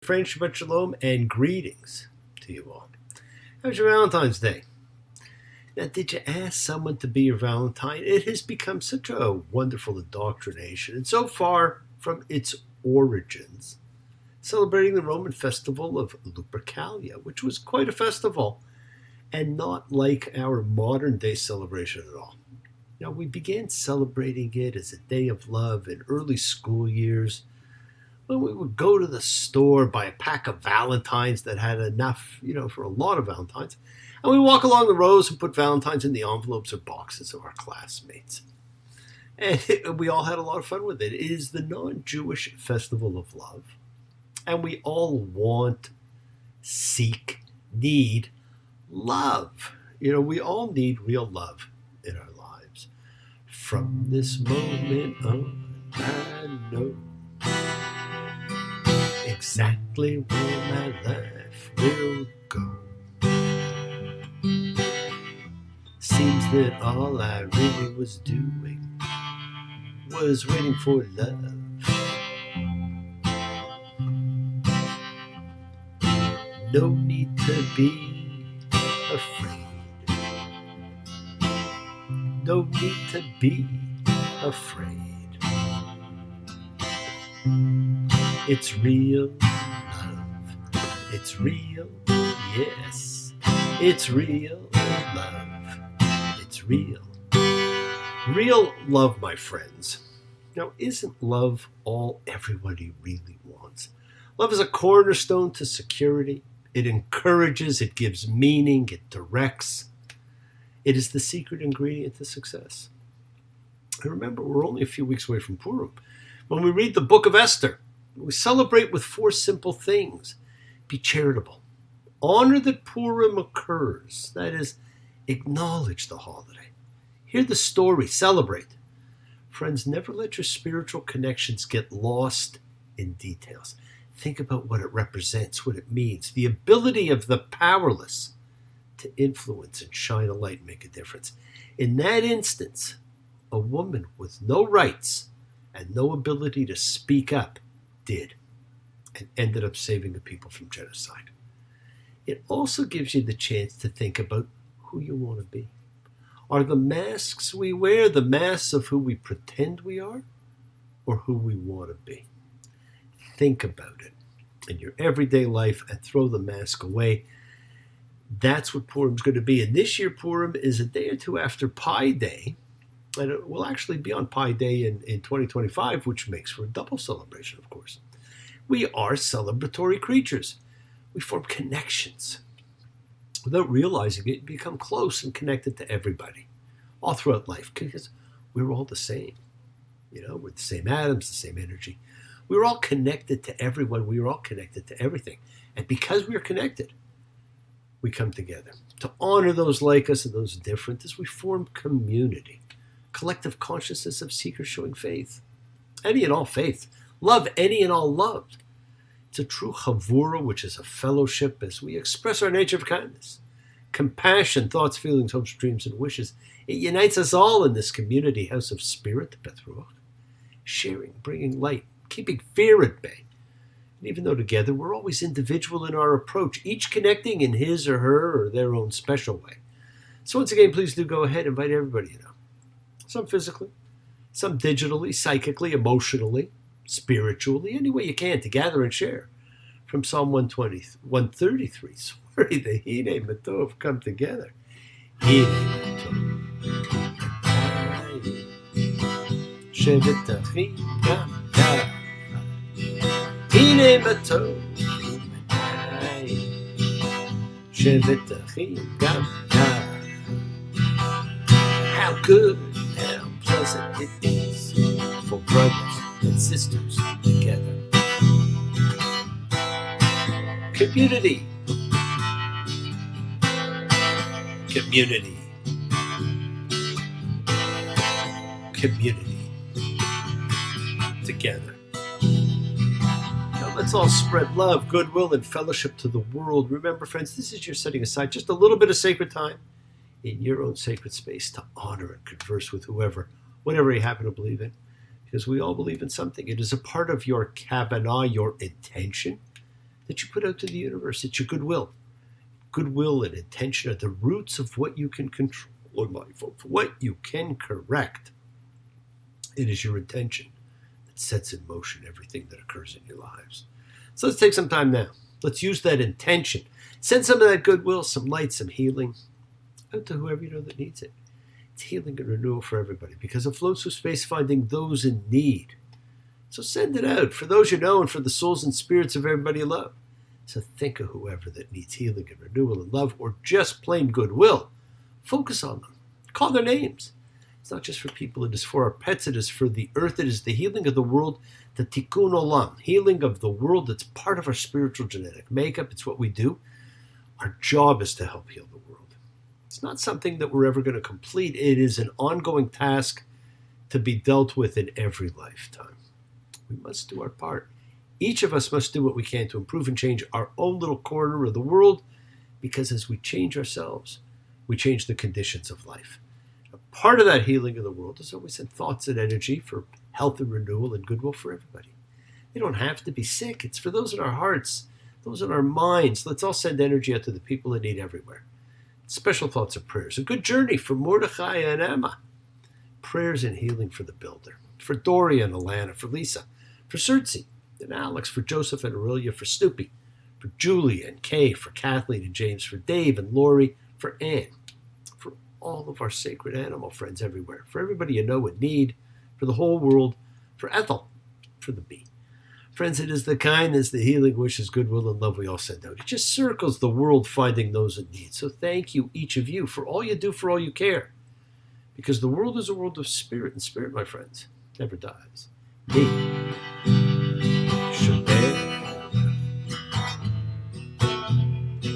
Friends, Shabbat Shalom, and greetings to you all. How was your Valentine's Day? Now, did you ask someone to be your Valentine? It has become such a wonderful indoctrination, and so far from its origins, celebrating the Roman festival of Lupercalia, which was quite a festival, and not like our modern-day celebration at all. Now, we began celebrating it as a day of love in early school years, when we would go to the store, buy a pack of Valentines that had enough, for a lot of Valentines, and we walk along the rows and put Valentines in the envelopes or boxes of our classmates. And we all had a lot of fun with it. It is the non-Jewish festival of love, and we all want, seek, need love. We all need real love in our lives. From this moment on, I know exactly where my life will go. Seems that all I really was doing was waiting for love. No need to be afraid. No need to be afraid. It's real love. It's real, yes. It's real love. It's real. Real love, my friends. Now, isn't love all everybody really wants? Love is a cornerstone to security. It encourages, it gives meaning, it directs. It is the secret ingredient to success. And remember, we're only a few weeks away from Purim. When we read the book of Esther, we celebrate with 4 simple things. Be charitable. Honor that Purim occurs. That is, acknowledge the holiday. Hear the story. Celebrate. Friends, never let your spiritual connections get lost in details. Think about what it represents, what it means. The ability of the powerless to influence and shine a light and make a difference. In that instance, a woman with no rights and no ability to speak up did, and ended up saving the people from genocide. It also gives you the chance to think about who you want to be. Are the masks we wear the masks of who we pretend we are, or who we want to be? Think about it in your everyday life and throw the mask away. That's what Purim's going to be. And this year, Purim is a day or two after Pi Day, and it will actually be on Pi Day in 2025, which makes for a double celebration, of course. We are celebratory creatures. We form connections. Without realizing it, we become close and connected to everybody all throughout life because we're all the same. We're the same atoms, the same energy. We're all connected to everyone. We're all connected to everything. And because we're connected, we come together to honor those like us and those different as we form community. Collective consciousness of seekers showing faith. Any and all faith. Love any and all loved. It's a true chavura, which is a fellowship as we express our nature of kindness. Compassion, thoughts, feelings, hopes, dreams, and wishes. It unites us all in this community house of spirit, Beth Ruach. Sharing, bringing light, keeping fear at bay. And even though together we're always individual in our approach, each connecting in his or her or their own special way. So once again, please do go ahead and invite everybody you know. Some physically, some digitally, psychically, emotionally, spiritually, any way you can to gather and share. From Psalm 133, sorry, the Hine Matov come together. Hine Matov. Shevet Achim Gam Gam. Hine Matov. Shevet Achim Gam Gam. How good, how pleasant it is for brothers and sisters together. Community. Community. Community. Together. Now let's all spread love, goodwill, and fellowship to the world. Remember, friends, this is your setting aside just a little bit of sacred time in your own sacred space to honor and converse with whatever you happen to believe in. Because we all believe in something. It is a part of your kavanah, your intention, that you put out to the universe. It's your goodwill. Goodwill and intention are the roots of what you can control, my folks, what you can correct. It is your intention that sets in motion everything that occurs in your lives. So let's take some time now. Let's use that intention. Send some of that goodwill, some light, some healing out to whoever you know that needs it. It's healing and renewal for everybody because it floats through space, finding those in need. So send it out for those you know and for the souls and spirits of everybody you love. So think of whoever that needs healing and renewal and love or just plain goodwill. Focus on them. Call their names. It's not just for people. It is for our pets. It is for the earth. It is the healing of the world, the tikkun olam, healing of the world that's part of our spiritual genetic makeup. It's what we do. Our job is to help heal the world. It's not something that we're ever going to complete. It is an ongoing task to be dealt with in every lifetime. We must do our part. Each of us must do what we can to improve and change our own little corner of the world, because as we change ourselves, we change the conditions of life. A part of that healing of the world is always in thoughts and energy for health and renewal and goodwill for everybody. They don't have to be sick. It's for those in our hearts, those in our minds. Let's all send energy out to the people in need everywhere. Special thoughts and prayers. A good journey for Mordechai and Emma. Prayers and healing for the builder. For Doria and Alana. For Lisa. For Sertzi and Alex. For Joseph and Aurelia. For Snoopy. For Julia and Kay. For Kathleen and James. For Dave and Lori. For Anne. For all of our sacred animal friends everywhere. For everybody you know in need. For the whole world. For Ethel. For the bee. Friends, it is the kindness, the healing, wishes, goodwill, and love we all send out. It just circles the world finding those in need. So thank you, each of you, for all you do, for all you care. Because the world is a world of spirit, and spirit, my friends, never dies. Me.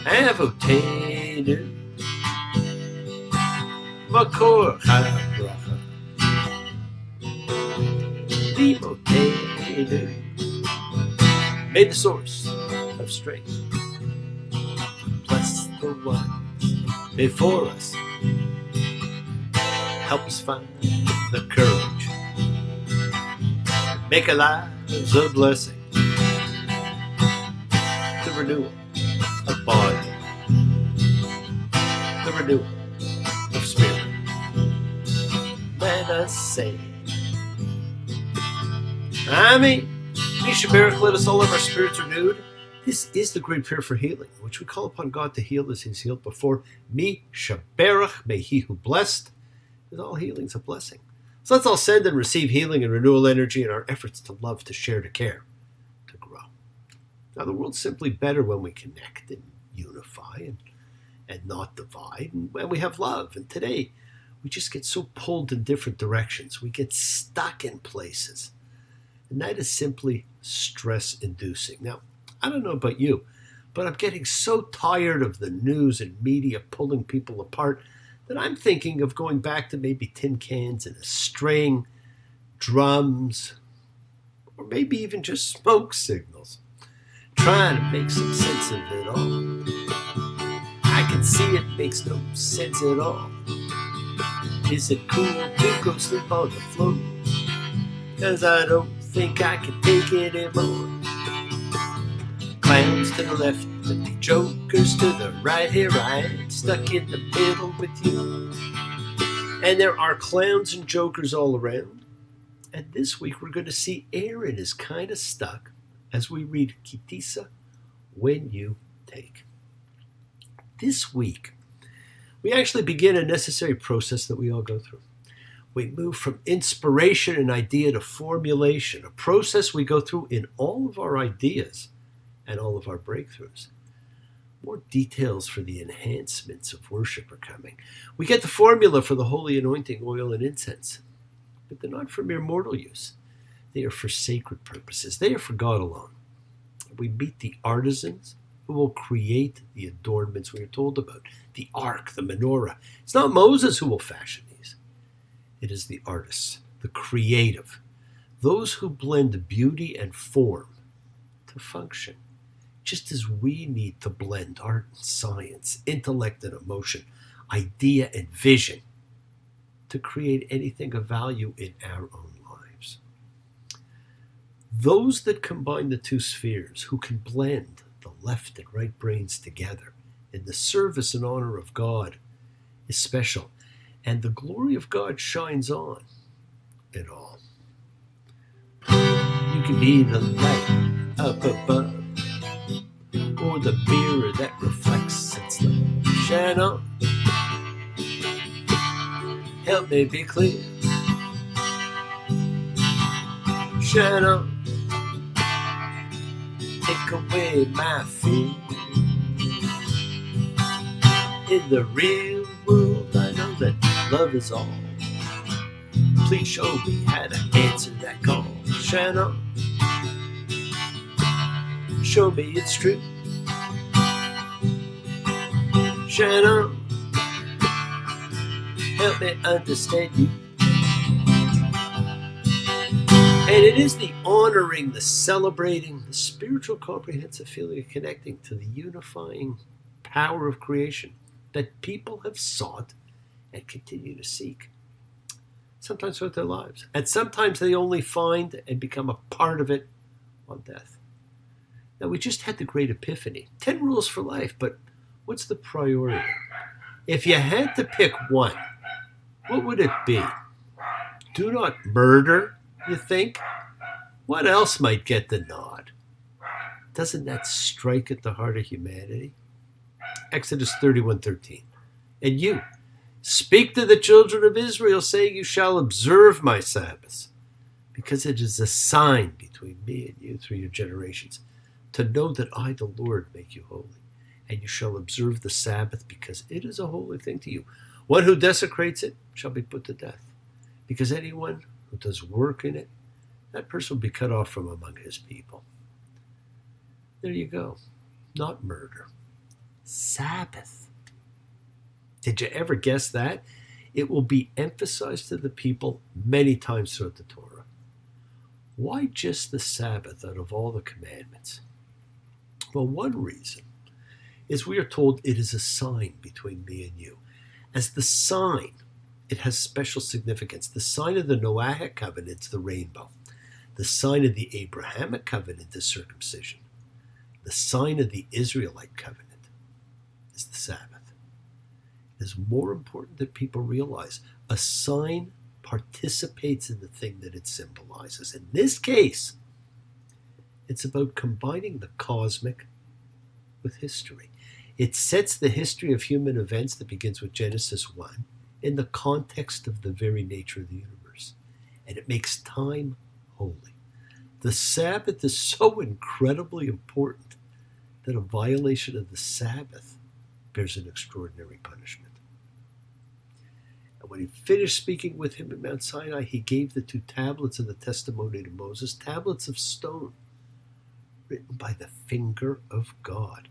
Avotenu. Makor HaBracha. Limotenu. May the source of strength bless the ones before us. Help us find the courage to make our lives a blessing. The renewal of body, the renewal of spirit. Let us say, Amen. Baruch, let us all have our spirits renewed. This is the great prayer for healing, which we call upon God to heal as He's healed before. Baruch, may He who blessed, with all healing's a blessing. So let's all send and receive healing and renewal energy in our efforts to love, to share, to care, to grow. Now, the world's simply better when we connect and unify and not divide, and when we have love. And today, we just get so pulled in different directions. We get stuck in places. And that is simply stress-inducing. Now, I don't know about you, but I'm getting so tired of the news and media pulling people apart that I'm thinking of going back to maybe tin cans and a string, drums, or maybe even just smoke signals. Trying to make some sense of it all. I can see it makes no sense at all. Is it cool to go sleep on the floor? 'Cause I don't think I can take it anymore. Clowns to the left and the jokers to the right. Here I am, stuck in the middle with you. And there are clowns and jokers all around. And this week we're going to see Aaron is kind of stuck as we read Ki Tisa, When You Take. This week, we actually begin a necessary process that we all go through. We move from inspiration and idea to formulation, a process we go through in all of our ideas and all of our breakthroughs. More details for the enhancements of worship are coming. We get the formula for the holy anointing oil and incense, but they're not for mere mortal use. They are for sacred purposes. They are for God alone. We meet the artisans who will create the adornments we are told about, the ark, the menorah. It's not Moses who will fashion these. It is the artists, the creative, those who blend beauty and form to function, just as we need to blend art and science, intellect and emotion, idea and vision to create anything of value in our own lives. Those that combine the two spheres, who can blend the left and right brains together in the service and honor of God is special. And the glory of God shines on it all. You can be the light up above, or the mirror that reflects its love. Shine on, help me be clear. Shine on, take away my fear. In the real world, I know that love is all. Please show me how to answer that call. Shine on, show me it's true. Shine on, help me understand you. And it is the honoring, the celebrating, the spiritual comprehensive feeling of connecting to the unifying power of creation that people have sought and continue to seek, sometimes throughout their lives. And sometimes they only find and become a part of it on death. Now, we just had the great epiphany. 10 rules for life, but what's the priority? If you had to pick one, what would it be? Do not murder, you think? What else might get the nod? Doesn't that strike at the heart of humanity? Exodus 31:13. And you, speak to the children of Israel, saying, you shall observe my Sabbaths, because it is a sign between me and you through your generations, to know that I, the Lord, make you holy. And you shall observe the Sabbath, because it is a holy thing to you. One who desecrates it shall be put to death, because anyone who does work in it, that person will be cut off from among his people. There you go. Not murder. Sabbath. Did you ever guess that? It will be emphasized to the people many times throughout the Torah. Why just the Sabbath out of all the commandments? Well, one reason is we are told it is a sign between me and you. As the sign, it has special significance. The sign of the Noahic covenant is the rainbow. The sign of the Abrahamic covenant is circumcision. The sign of the Israelite covenant is the Sabbath. It is more important that people realize a sign participates in the thing that it symbolizes. In this case, it's about combining the cosmic with history. It sets the history of human events that begins with Genesis 1 in the context of the very nature of the universe. And it makes time holy. The Sabbath is so incredibly important that a violation of the Sabbath bears an extraordinary punishment. And when he finished speaking with him at Mount Sinai, he gave the 2 tablets of the testimony to Moses, tablets of stone, written by the finger of God.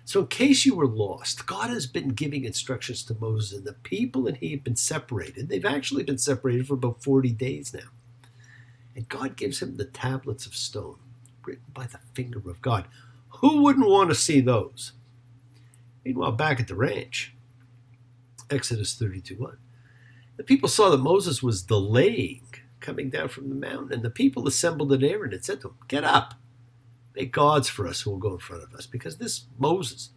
So in case you were lost, God has been giving instructions to Moses, and the people and he have been separated. They've actually been separated for about 40 days now. And God gives him the tablets of stone, written by the finger of God. Who wouldn't want to see those? Meanwhile, back at the ranch, Exodus 32:1, the people saw that Moses was delaying coming down from the mountain, and the people assembled at Aaron and said to him, get up, make gods for us who will go in front of us, because this Moses,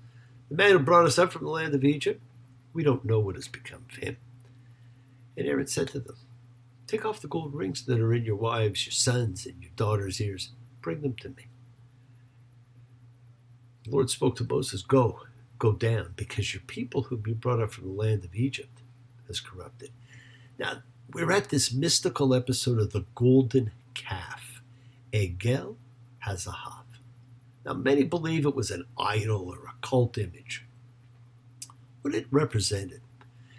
the man who brought us up from the land of Egypt, we don't know what has become of him. And Aaron said to them, take off the gold rings that are in your wives, your sons, and your daughters' ears. Bring them to me. The Lord spoke to Moses, go down, because your people whom you brought up from the land of Egypt has corrupted. Now, we're at this mystical episode of the golden calf, Egel Hazahav. Now, many believe it was an idol or a cult image. What it represented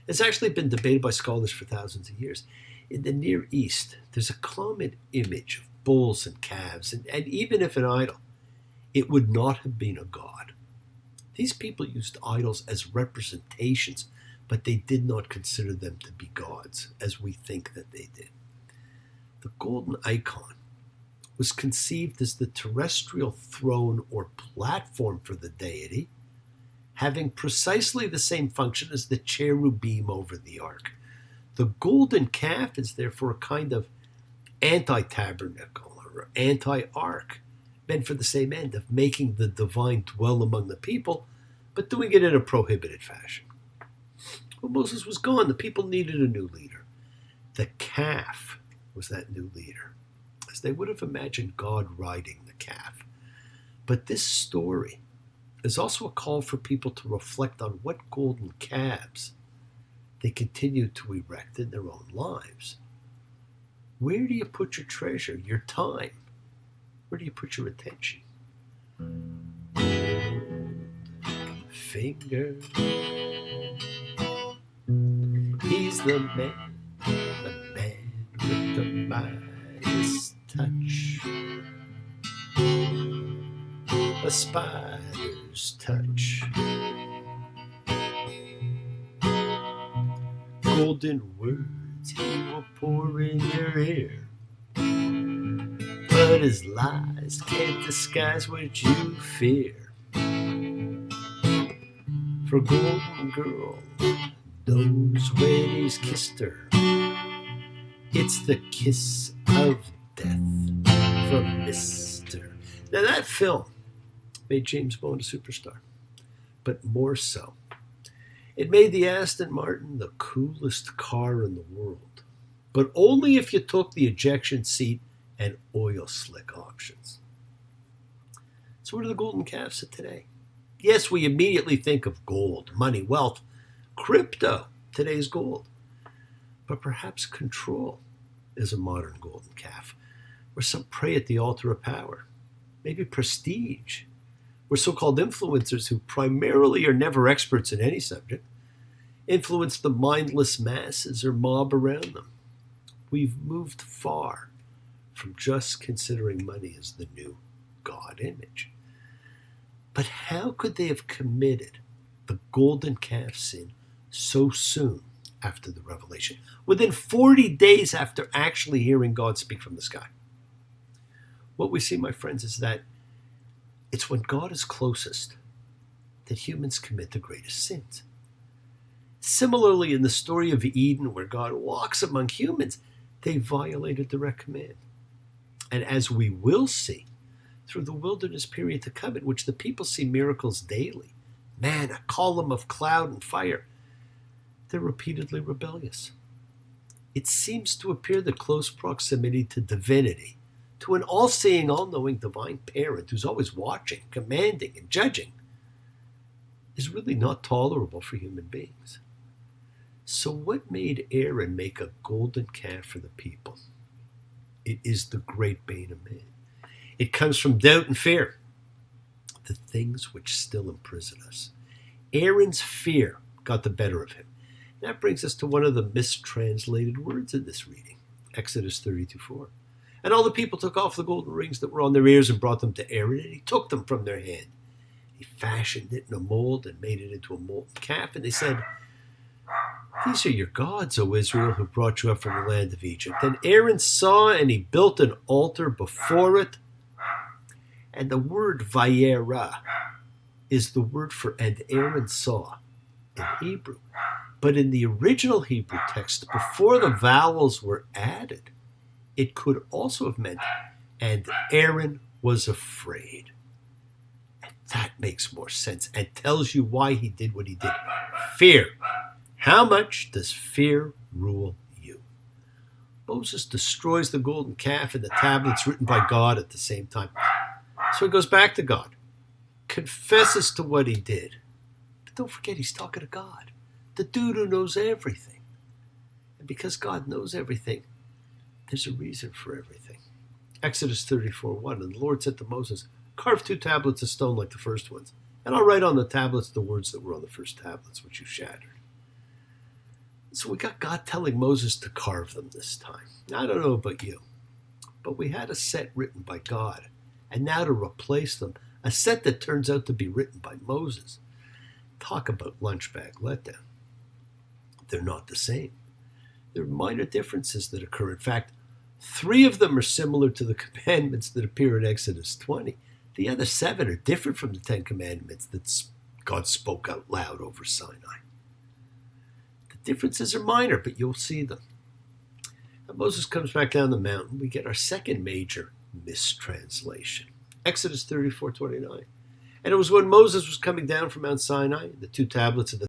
has actually been debated by scholars for thousands of years. In the Near East, there's a common image of bulls and calves, and even if an idol, it would not have been a god. These people used idols as representations, but they did not consider them to be gods, as we think that they did. The golden icon was conceived as the terrestrial throne or platform for the deity, having precisely the same function as the cherubim over the ark. The golden calf is therefore a kind of anti-tabernacle or anti-ark, meant for the same end of making the divine dwell among the people, but doing it in a prohibited fashion. When Moses was gone, the people needed a new leader. The calf was that new leader, as they would have imagined God riding the calf. But this story is also a call for people to reflect on what golden calves they continue to erect in their own lives. Where do you put your treasure, your time? Where do you put your attention? Finger, he's the man with the Midas touch. A spider's touch. Golden words he will pour in your ear, but his lies can't disguise what you fear. For Golden Girl knows when he's kissed her, it's the kiss of death from Mr. Now that film made James Bond a superstar, but more so, it made the Aston Martin the coolest car in the world, but only if you took the ejection seat and oil slick options. So what are the golden calves of today? Yes, we immediately think of gold, money, wealth, crypto, today's gold. But perhaps control is a modern golden calf, where some pray at the altar of power. Maybe prestige, where so-called influencers who primarily are never experts in any subject influence the mindless masses or mob around them. We've moved far from just considering money as the new God image. But how could they have committed the golden calf sin so soon after the revelation, within 40 days after actually hearing God speak from the sky? What we see, my friends, is that it's when God is closest that humans commit the greatest sins. Similarly, in the story of Eden, where God walks among humans, they violated the direct command. And as we will see, through the wilderness period to come, in which the people see miracles daily, manna, column of cloud and fire, they're repeatedly rebellious. It seems to appear that close proximity to divinity, to an all-seeing, all-knowing divine parent who's always watching, commanding, and judging, is really not tolerable for human beings. So what made Aaron make a golden calf for the people? It is the great bane of man. It comes from doubt and fear, the things which still imprison us. Aaron's fear got the better of him. That brings us to one of the mistranslated words in this reading, Exodus 32:4. And all the people took off the golden rings that were on their ears and brought them to Aaron, and he took them from their hand. He fashioned it in a mold and made it into a molten calf, and they said, "These are your gods, O Israel, who brought you up from the land of Egypt." Then Aaron saw, and he built an altar before it. And the word vayera is the word for "and Aaron saw" in Hebrew. But in the original Hebrew text, before the vowels were added, it could also have meant "and Aaron was afraid." And that makes more sense and tells you why he did what he did. Fear. How much does fear rule you? Moses destroys the golden calf and the tablets written by God at the same time. So he goes back to God, confesses to what he did. But don't forget, he's talking to God, the dude who knows everything. And because God knows everything, there's a reason for everything. Exodus 34:1, and the Lord said to Moses, "Carve 2 tablets of stone like the first ones, and I'll write on the tablets the words that were on the first tablets, which you shattered." So we got God telling Moses to carve them this time. I don't know about you, but we had a set written by God. And now to replace them, a set that turns out to be written by Moses. Talk about lunch bag letdown. They're not the same. There are minor differences that occur. In fact, 3 of them are similar to the commandments that appear in Exodus 20. The other 7 are different from the 10 commandments that God spoke out loud over Sinai. The differences are minor, but you'll see them. And Moses comes back down the mountain. We get our second major mistranslation. Exodus 34:29. And it was when Moses was coming down from Mount Sinai, the 2 tablets of the